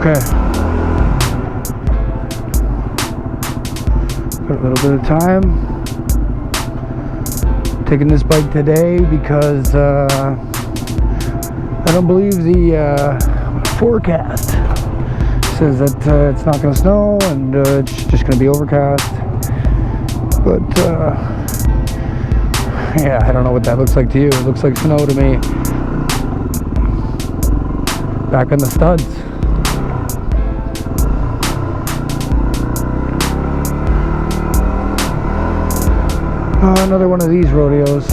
Okay. Got a little bit of time. Taking this bike today because I don't believe the forecast says that it's not going to snow and it's just going to be overcast. But yeah, I don't know what that looks like to you. It looks like snow to me. Back on the studs. Another one of these rodeos.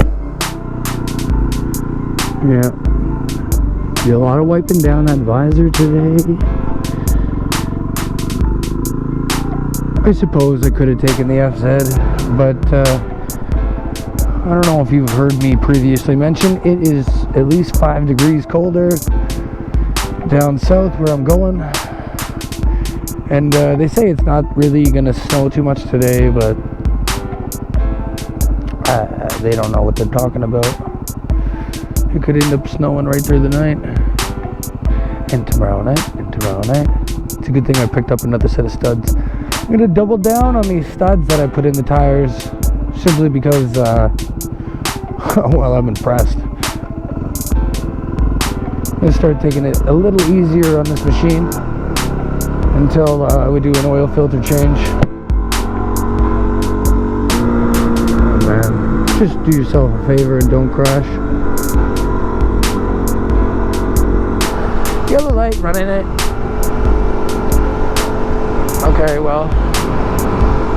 Yeah. Did a lot of wiping down that visor today. I suppose I could have taken the FZ, but I don't know if you've heard me previously mention, it is at least 5 degrees colder down south where I'm going. And they say it's not really going to snow too much today, but they don't know what they're talking about. It could end up snowing right through the night. And tomorrow night. It's a good thing I picked up another set of studs. I'm going to double down on these studs that I put in the tires, simply because, well, I'm impressed. I'm going to start taking it a little easier on this machine until we do an oil filter change. Oh man, just do yourself a favor and don't crash. Yellow light running it. Okay, well,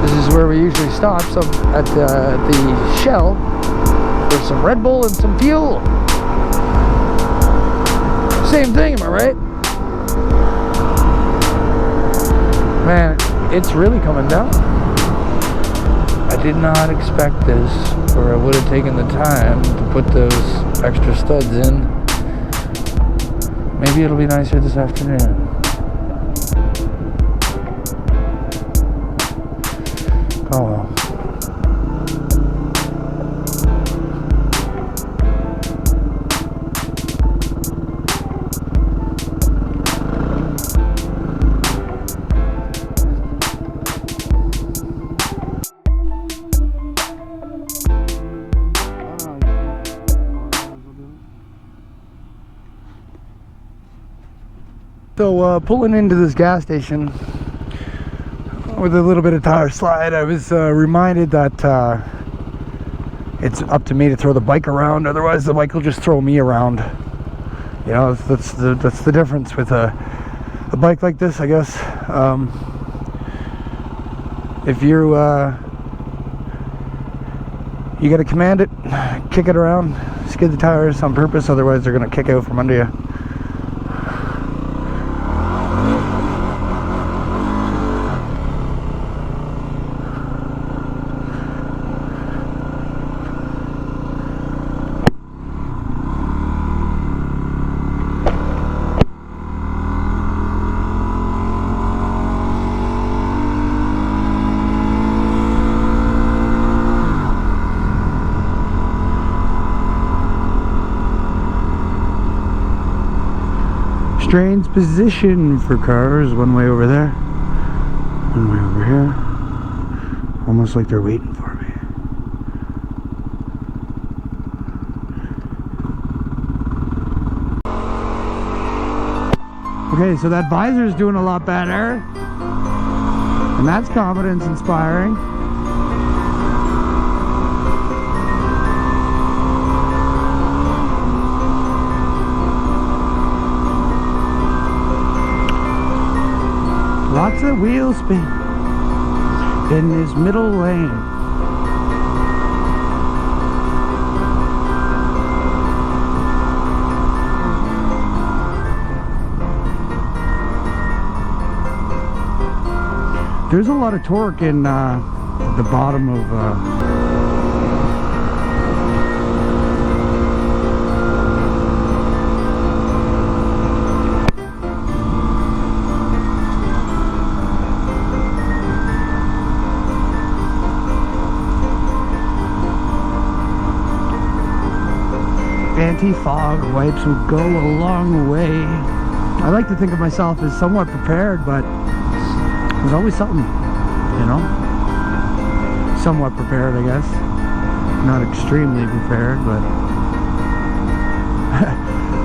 this is where we usually stop, so at the Shell for some Red Bull and some fuel. Same thing, am I right? Man, it's really coming down. I did not expect this, or I would have taken the time to put those extra studs in. Maybe it'll be nicer this afternoon. Oh well. So pulling into this gas station with a little bit of tire slide, I was reminded that it's up to me to throw the bike around, otherwise the bike will just throw me around. You know, that's the difference with a bike like this, I guess. If you got to command it, kick it around, skid the tires on purpose, otherwise they're going to kick out from under you. Strange position for cars. One way over there, one way over here, almost like they're waiting for me. Okay, so that visor is doing a lot better, and that's confidence inspiring. Lots of wheel spin in this middle lane. There's a lot of torque in the bottom of anti-fog wipes will go a long way. I like to think of myself as somewhat prepared, but there's always something, you know? Somewhat prepared, I guess. Not extremely prepared, but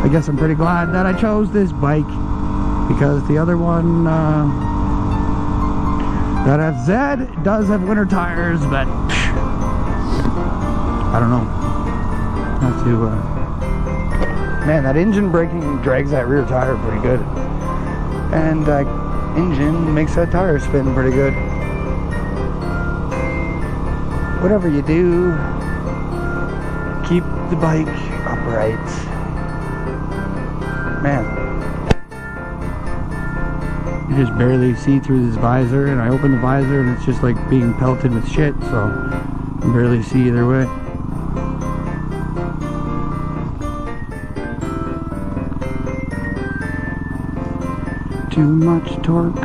I guess I'm pretty glad that I chose this bike, because the other one, that FZ does have winter tires, but I don't know. Have to, man, that engine braking drags that rear tire pretty good, and that engine makes that tire spin pretty good. Whatever you do, keep the bike upright. Man, you just barely see through this visor, and I open the visor and it's just like being pelted with shit, so I can barely see either way. Too much torque.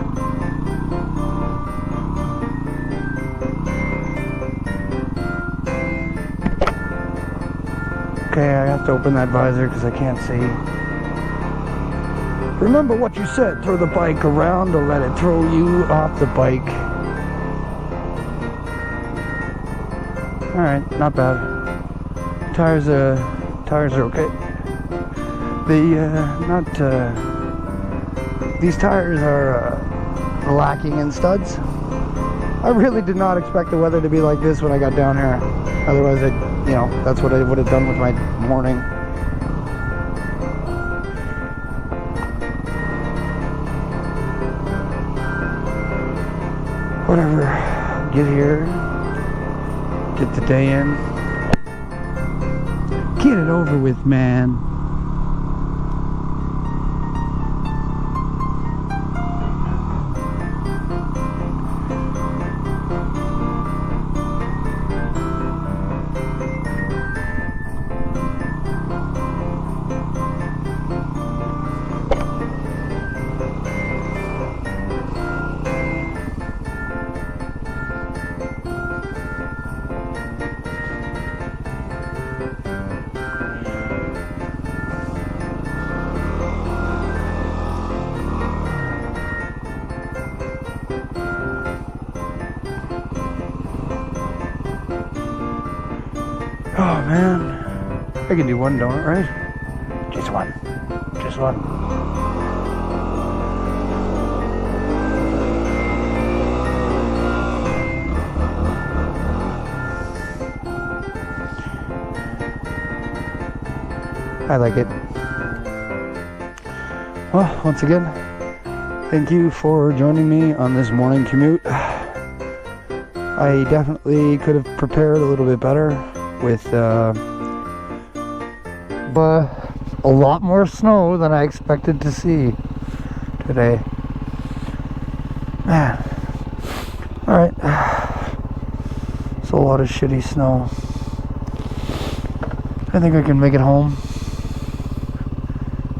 Okay, I have to open that visor because I can't see. Remember what you said, throw the bike around or let it throw you off the bike. Alright, not bad. Tires are okay. These tires are lacking in studs. I really did not expect the weather to be like this when I got down here. Otherwise, you know, that's what I would have done with my morning. Whatever, get here, get the day in, get it over with, man. Oh man, I can do one donut, right? Just one. Just one. I like it. Well, once again, thank you for joining me on this morning commute. I definitely could have prepared a little bit better with a lot more snow than I expected to see today. Man, alright, it's a lot of shitty snow. I think I can make it home.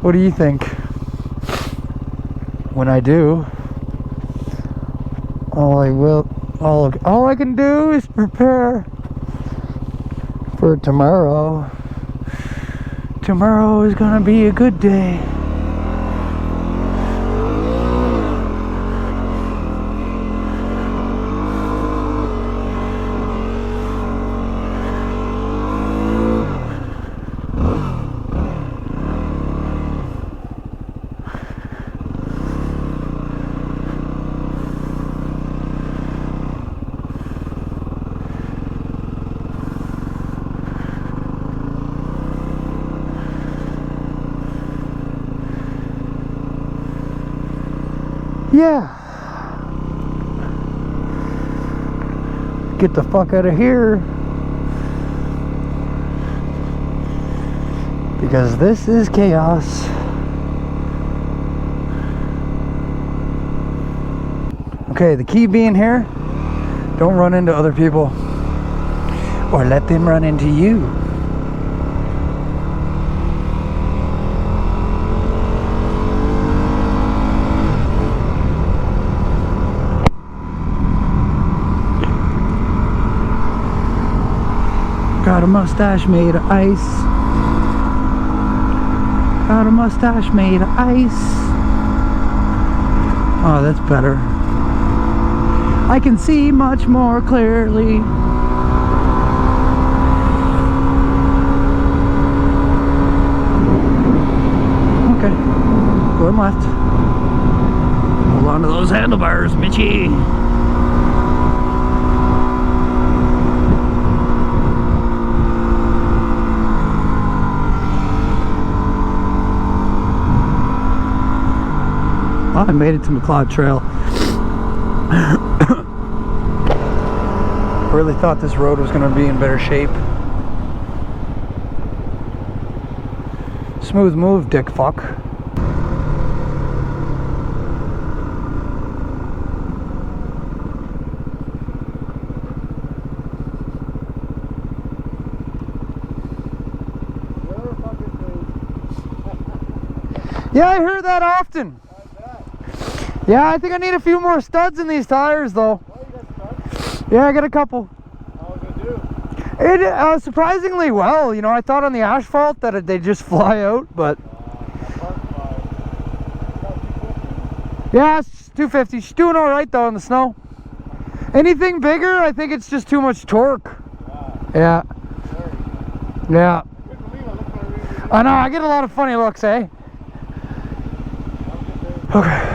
What do you think? When I do, all I can do is prepare for tomorrow. Tomorrow is gonna be a good day. Yeah. Get the fuck out of here. Because this is chaos. Okay, the key being here, don't run into other people. Or let them run into you. Got a mustache made of ice. Got a mustache made of ice. Oh, that's better. I can see much more clearly. Okay, going left. Hold on to those handlebars, Mitchie. Oh, I made it to McLeod Trail. I really thought this road was going to be in better shape. Smooth move, dick fuck. Yeah, I hear that often. Yeah, I think I need a few more studs in these tires, though. Oh, you got studs? Yeah, I got a couple. How was it do? It surprisingly well. You know, I thought on the asphalt that they just fly out, but yeah, it's 250. She's doing all right though in the snow. Anything bigger, I think it's just too much torque. Yeah. Yeah. I know. I get a lot of funny looks, eh? Okay.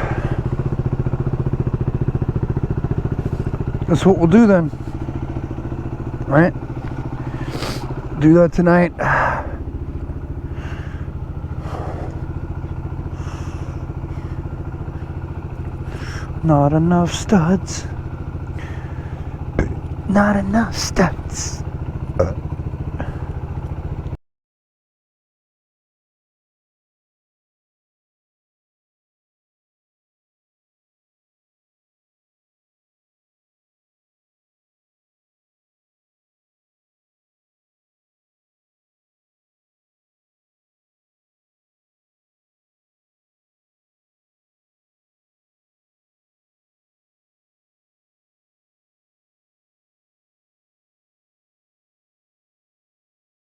That's what we'll do then, right? Do that tonight. Not enough studs. Not enough studs.